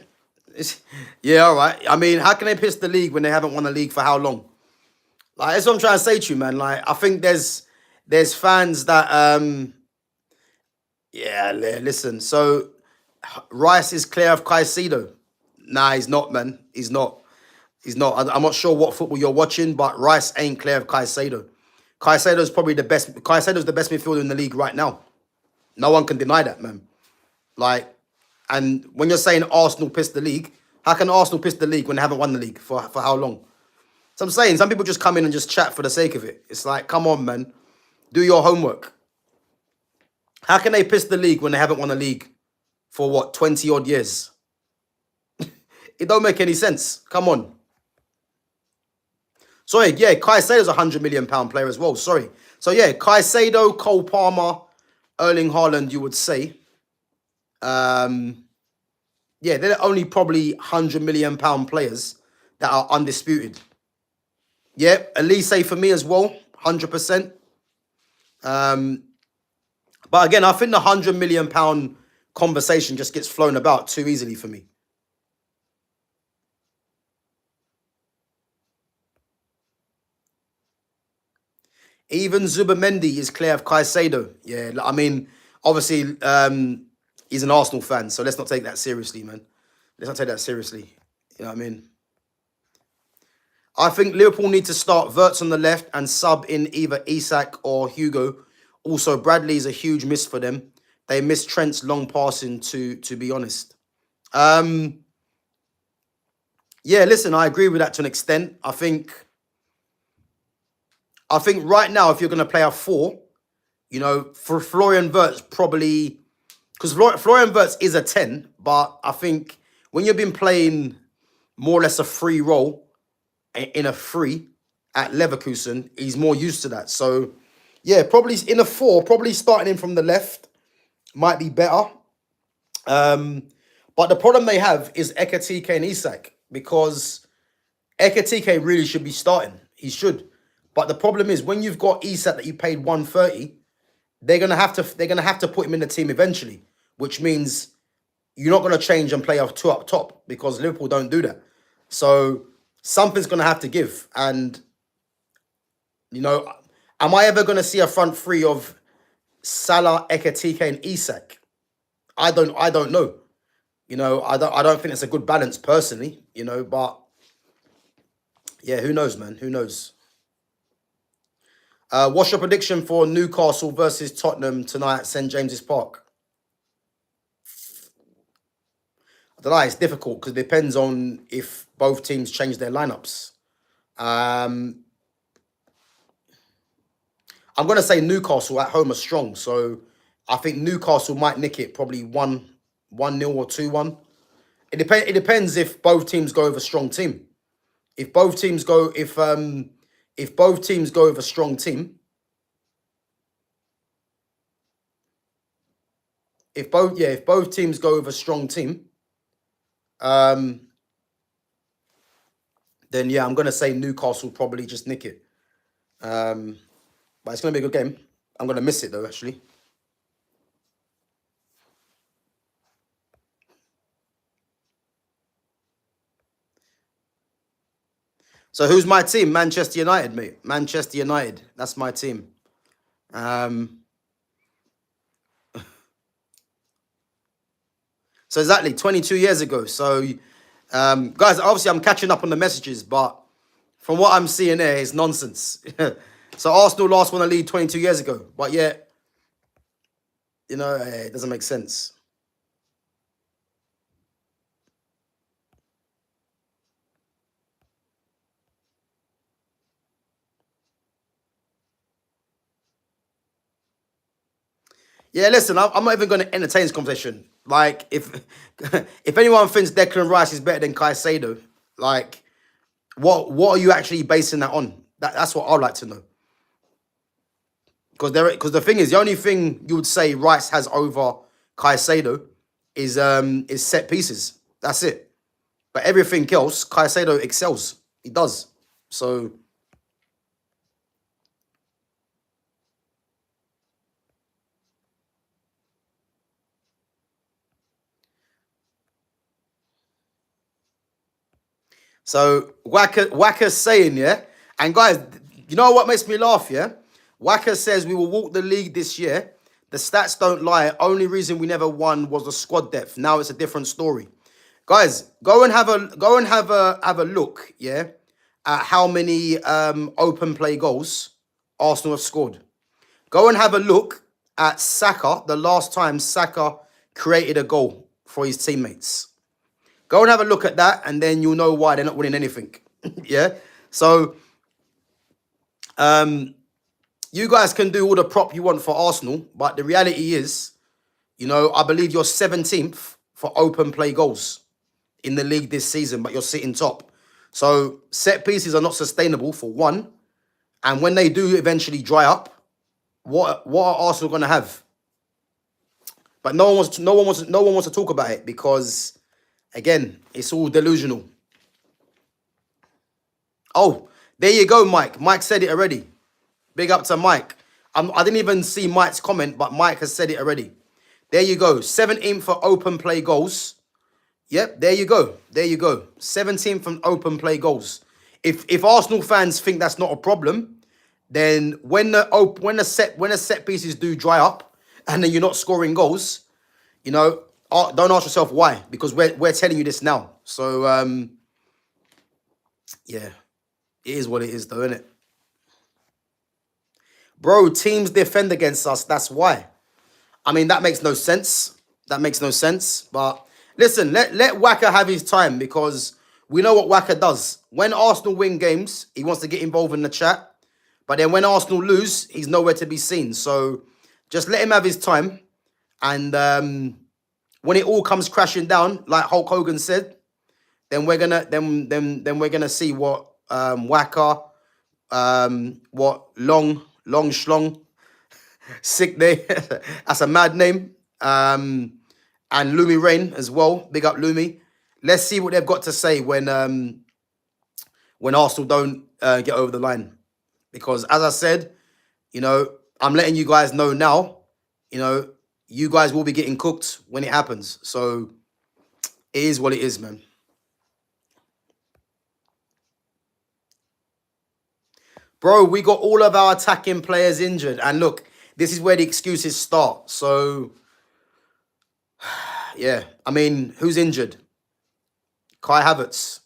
Yeah, all right. I mean, how can they piss the league when they haven't won a league for how long? Like, that's what I'm trying to say to you, man. Like, I think there's fans that yeah, listen. So Rice is clear of Caicedo. Nah, he's not, man. He's not. He's not. I'm not sure what football you're watching, but Rice ain't clear of Caicedo. Caicedo's probably the best. Caicedo's the best midfielder in the league right now. No one can deny that, man. Like, and when you're saying Arsenal pissed the league, how can Arsenal piss the league when they haven't won the league for how long? So I'm saying some people just come in and just chat for the sake of it. It's like, come on, man, do your homework. How can they piss the league when they haven't won a league for what, 20 odd years? It don't make any sense. Come on. Sorry, yeah, Caicedo's £100 million player as well. Sorry. So yeah, Caicedo, Cole Palmer, Erling Haaland, you would say. Yeah, they're only probably £100 million players that are undisputed. Yeah, Elise for me as well, 100%. But again, I think the £100 million conversation just gets flown about too easily for me. Even Zubamendi is clear of Caicedo. Yeah, I mean, obviously, he's an Arsenal fan, so let's not take that seriously, man. Let's not take that seriously. You know what I mean? I think Liverpool need to start Wirtz on the left and sub in either Isak or Hugo. Also, Bradley is a huge miss for them. They missed Trent's long passing, to be honest. Yeah, listen, I agree with that to an extent. I think right now, if you're going to play a 4, you know, for Florian Wirtz, probably... Because Florian Wirtz is a 10, but I think when you've been playing more or less a free role in a 3 at Leverkusen, he's more used to that. So, yeah, probably in a 4, probably starting in from the left might be better. But the problem they have is Ekatike and Isak, because Ekatike really should be starting. He should. But the problem is when you've got Isak that you paid 130, they're gonna have to put him in the team eventually, which means you're not gonna change and play a 2 up top because Liverpool don't do that. So something's gonna have to give. And you know, am I ever gonna see a front 3 of Salah, Ekatike, and Isak? I don't know. You know, I don't think it's a good balance personally, you know, but yeah, who knows, man? Who knows? What's your prediction for Newcastle versus Tottenham tonight at St James's Park? I don't know, it's difficult because it depends on if both teams change their lineups. I'm going to say Newcastle at home are strong, so I think Newcastle might nick it, probably 1-0 or 2-1. It depends if both teams go with a strong team. If both teams go with a strong team, if both teams go with a strong team, then yeah, I'm gonna say Newcastle probably just nick it. But it's gonna be a good game. I'm gonna miss it though, actually. So who's my team? Manchester United, mate. Manchester United. That's my team. So exactly 22 years ago. So, guys, obviously I'm catching up on the messages, but from what I'm seeing there, it's nonsense. So Arsenal last won the league 22 years ago, but yet, you know, it doesn't make sense. Yeah, listen, I'm not even going to entertain this conversation. Like, if if anyone thinks Declan Rice is better than Caicedo, like, what are you actually basing that on? That's what I'd like to know. Because the thing is, the only thing you would say Rice has over Caicedo is set pieces. That's it. But everything else, Caicedo excels. He does. So Wacker's saying, yeah, and guys, you know what makes me laugh, yeah? Wacker says we will walk the league this year. The stats don't lie. Only reason we never won was the squad depth. Now it's a different story. Guys, go and have a look, yeah, at how many open play goals Arsenal have scored. Go and have a look at Saka, the last time Saka created a goal for his teammates. Go and have a look at that, and then you'll know why they're not winning anything. Yeah? So, you guys can do all the prop you want for Arsenal, but the reality is, you know, I believe you're 17th for open play goals in the league this season, but you're sitting top. So, set pieces are not sustainable, for one. And when they do eventually dry up, what are Arsenal going to have? But no one wants to talk about it because, again, it's all delusional. Oh, there you go, Mike. Mike said it already. Big up to Mike. I didn't even see Mike's comment, but Mike has said it already. There you go. 17th for open play goals. Yep, there you go. There you go. 17th from open play goals. If Arsenal fans think that's not a problem, then when the set pieces do dry up and then you're not scoring goals, you know, don't ask yourself why, because we're telling you this now. So yeah, it is what it is, though, isn't it? Bro, teams defend against us. That's why. I mean, that makes no sense. That makes no sense. But listen, let Waka have his time, because we know what Waka does. When Arsenal win games, he wants to get involved in the chat. But then when Arsenal lose, he's nowhere to be seen. So just let him have his time. And when it all comes crashing down, like Hulk Hogan said, then we're gonna then we're gonna see what Waka, what long schlong, sick day. That's a mad name. And Lumi Rain as well. Big up Lumi. Let's see what they've got to say when Arsenal don't get over the line. Because as I said, you know, I'm letting you guys know now, you know, you guys will be getting cooked when it happens. So it is what it is, man. Bro, we got all of our attacking players injured. And look, this is where the excuses start. So, yeah. I mean, who's injured? Kai Havertz.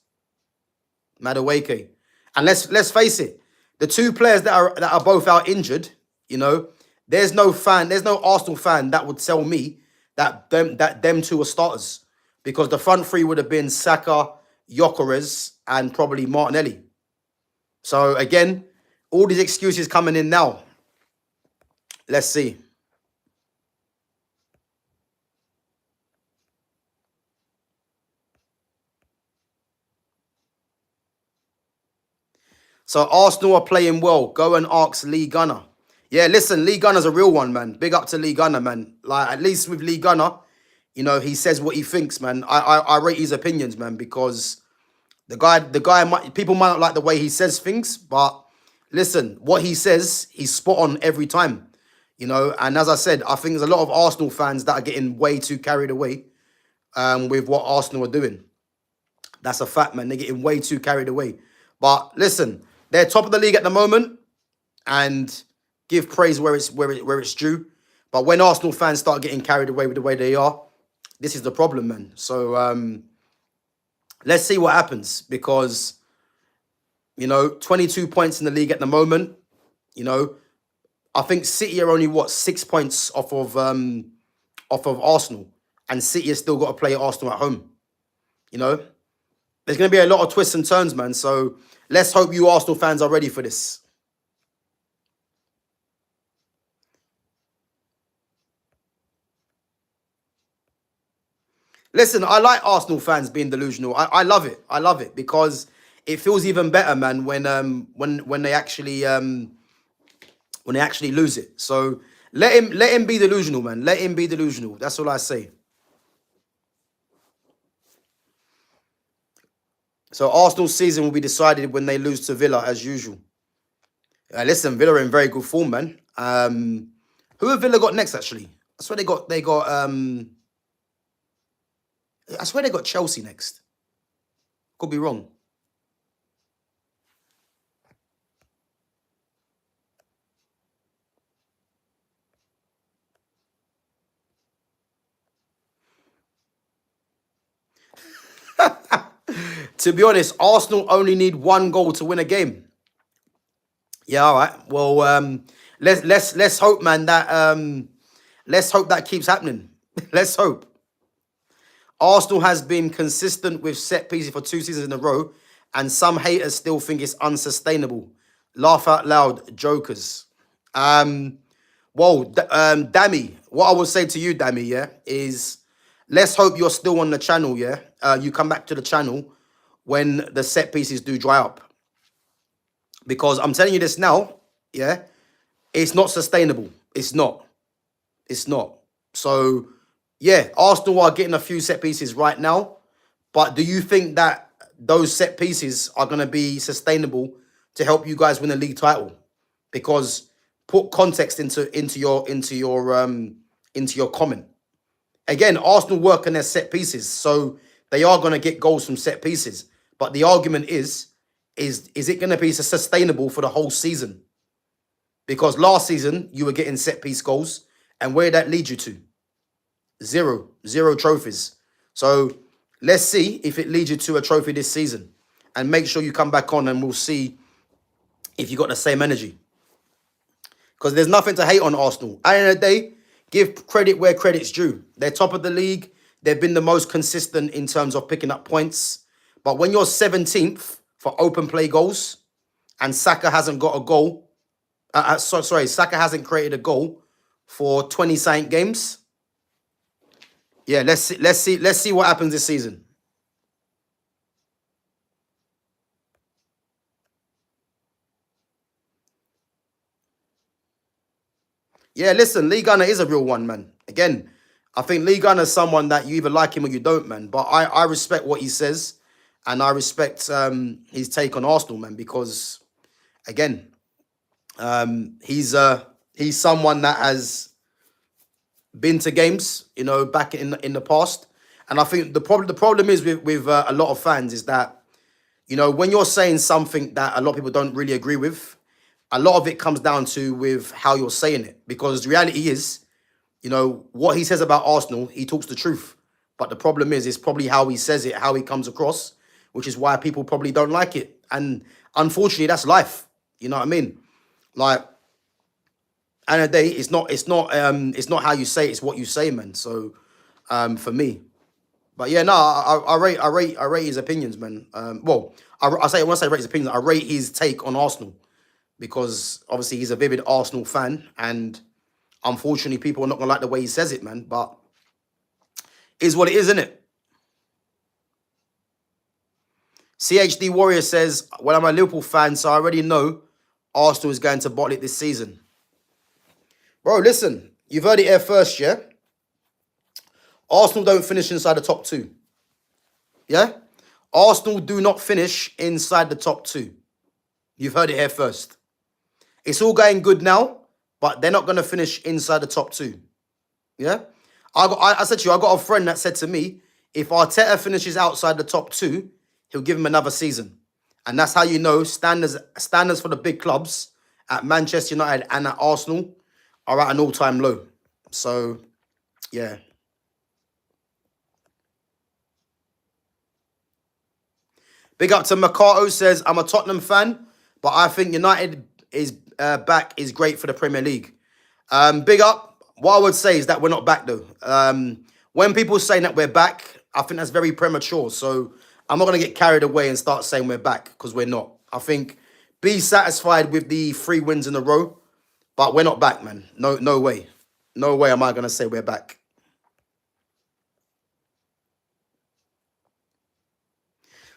Madueke. And let's face it. The two players that are both out injured, you know, there's no Arsenal fan that would tell me that them two are starters. Because the front three would have been Saka, Gyökeres, and probably Martinelli. So again, all these excuses coming in now. Let's see. So Arsenal are playing well. Go and ask Lee Gunner. Yeah, listen, Lee Gunner's a real one, man. Big up to Lee Gunner, man. Like, at least with Lee Gunner, you know, he says what he thinks, man. I rate his opinions, man, because the guy people might not like the way he says things, but listen, what he says, he's spot on every time. You know, and as I said, I think there's a lot of Arsenal fans that are getting way too carried away with what Arsenal are doing. That's a fact, man. They're getting way too carried away. But listen, they're top of the league at the moment, and give praise where it's due. But when Arsenal fans start getting carried away with the way they are, this is the problem, man. So let's see what happens, because, you know, 22 points in the league at the moment. You know, I think City are only, what, 6 points off of Arsenal, and City has still got to play Arsenal at home. You know, there's going to be a lot of twists and turns, man. So let's hope you Arsenal fans are ready for this. Listen, I like Arsenal fans being delusional. I love it. I love it, because it feels even better, man, when they actually lose it. So let him be delusional, man. Let him be delusional. That's all I say. So Arsenal's season will be decided when they lose to Villa, as usual. Listen, Villa are in very good form, man. Who have Villa got next? Actually, I swear they got Chelsea next. Could be wrong. To be honest, Arsenal only need one goal to win a game. Yeah, all right. Well, let's hope, man, that let's hope that keeps happening. Let's hope. Arsenal has been consistent with set pieces for 2 seasons in a row, and some haters still think it's unsustainable. Laugh out loud, jokers. Well, Dammy, what I will say to you, Dammy, yeah, is let's hope you're still on the channel, yeah? You come back to the channel when the set pieces do dry up. Because I'm telling you this now, yeah, it's not sustainable. It's not. It's not. So, yeah, Arsenal are getting a few set pieces right now. But do you think that those set pieces are going to be sustainable to help you guys win the league title? Because put context into your comment. Again, Arsenal work on their set pieces, so they are going to get goals from set pieces. But the argument is it going to be sustainable for the whole season? Because last season you were getting set piece goals, and where did that lead you to? Zero trophies. So let's see if it leads you to a trophy this season, and make sure you come back on, and we'll see if you got the same energy. Because there's nothing to hate on Arsenal. At the end of the day, give credit where credit's due. They're top of the league. They've been the most consistent in terms of picking up points. But when you're 17th for open play goals, and Saka hasn't got a goal, Saka hasn't created a goal for 20-something games. Yeah, let's see what happens this season. Yeah, listen, Lee Gunner is a real one, man. Again, I think Lee Gunner is someone that you either like him or you don't, man. But I respect what he says, and I respect his take on Arsenal, man, because, again, he's someone that has been to games, back in the past. And I think the problem is with a lot of fans is that, when you're saying something that a lot of people don't really agree with, a lot of it comes down to with how you're saying it. Because the reality is, what he says about Arsenal, he talks the truth. But the problem is, it's probably how he says it, how he comes across, which is why people probably don't like it. And unfortunately, that's life. You know what I mean? Like, end of the day, it's not how you say it, it's what you say, man. So, for me. But yeah, no, I rate his opinions, man. When I say rate his opinions, I rate his take on Arsenal. Because obviously he's a vivid Arsenal fan, and unfortunately people are not going to like the way he says it, man. But is what it is, isn't it? CHD Warrior says, well, I'm a Liverpool fan, so I already know Arsenal is going to bottle it this season. Bro, listen, you've heard it here first, yeah? Arsenal don't finish inside the top 2. Yeah? Arsenal do not finish inside the top 2. You've heard it here first. It's all going good now, but they're not going to finish inside the top 2. Yeah? I said to you, I got a friend that said to me, if Arteta finishes outside the top 2, he'll give him another season. And that's how you know standards for the big clubs at Manchester United and at Arsenal are at an all-time low. So, yeah. Big up to Makato, says, I'm a Tottenham fan, but I think United is back is great for the Premier League. Big up. What I would say is that we're not back, though. When people say that we're back, I think that's very premature. So I'm not going to get carried away and start saying we're back, because we're not. I think be satisfied with the 3 wins in a row, but we're not back, man. No way. No way am I going to say we're back.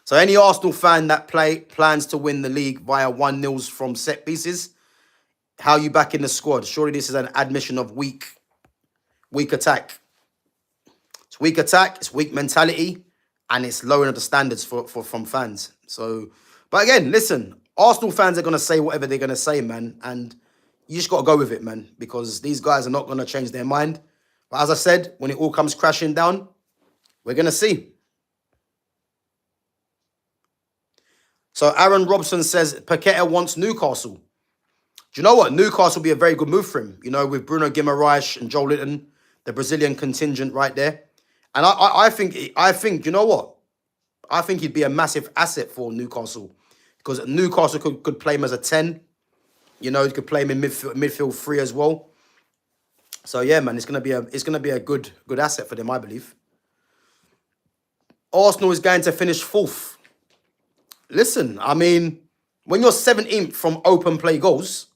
So any Arsenal fan that plans to win the league via 1-0s from set pieces, how you back in the squad? Surely this is an admission of weak attack. It's weak attack, it's weak mentality, and it's lowering the standards from fans. So, but again, listen, Arsenal fans are going to say whatever they're going to say, man, and you just got to go with it, man, because these guys are not going to change their mind. But as I said, when it all comes crashing down, we're going to see. So Aaron Robson says, Paqueta wants Newcastle. Do you know what? Newcastle will be a very good move for him. With Bruno Guimaraes and Joe Linton, the Brazilian contingent right there. And I think, you know what? I think he'd be a massive asset for Newcastle. Because Newcastle could play him as a 10. You could play him in midfield 3 as well. So yeah, man, it's gonna be a good asset for them, I believe. Arsenal is going to finish 4th. Listen, I mean, when you're 17th from open play goals,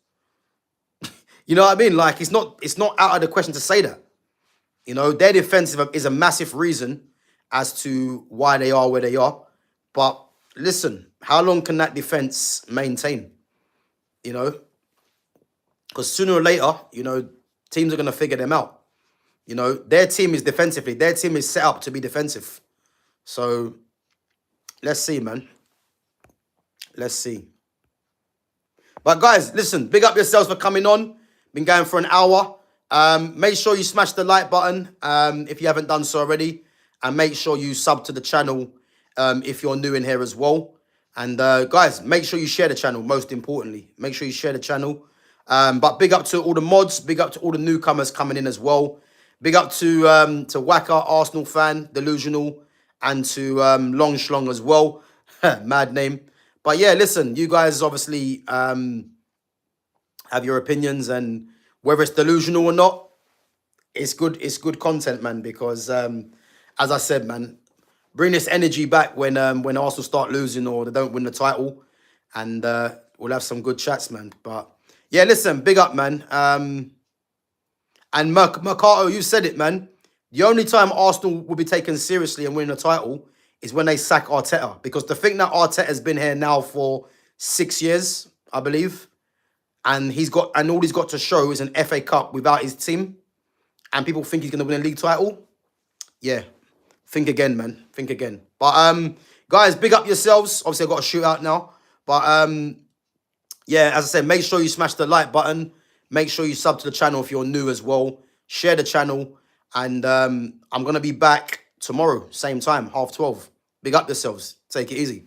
you know what I mean? Like, it's not out of the question to say that. Their defensive is a massive reason as to why they are where they are. But listen, how long can that defense maintain? Because sooner or later, teams are going to figure them out. Their team is defensively. Their team is set up to be defensive. So, let's see, man. Let's see. But guys, listen, big up yourselves for coming on. Been going for an hour. Make sure you smash the like button if you haven't done so already. And make sure you sub to the channel if you're new in here as well. And guys, make sure you share the channel, most importantly. Make sure you share the channel. But big up to all the mods. Big up to all the newcomers coming in as well. Big up to Waka, Arsenal fan, Delusional, and to Long Schlong as well. Mad name. But yeah, listen, you guys obviously have your opinions, and whether it's delusional or not, it's good content, man, because as I said, man, bring this energy back when Arsenal start losing or they don't win the title, and we'll have some good chats, man. But yeah, listen, big up, man. And Mercato, you said it, man. The only time Arsenal will be taken seriously and win a title is when they sack Arteta, because to think that Arteta's been here now for 6 years, I believe, and all he's got to show is an FA Cup without his team, and people think he's going to win a league title. Yeah, think again, man. Think again. But guys, big up yourselves. Obviously, I've got a shootout now. But yeah, as I said, make sure you smash the like button. Make sure you sub to the channel if you're new as well. Share the channel. And I'm going to be back tomorrow, same time, 12:30. Big up yourselves. Take it easy.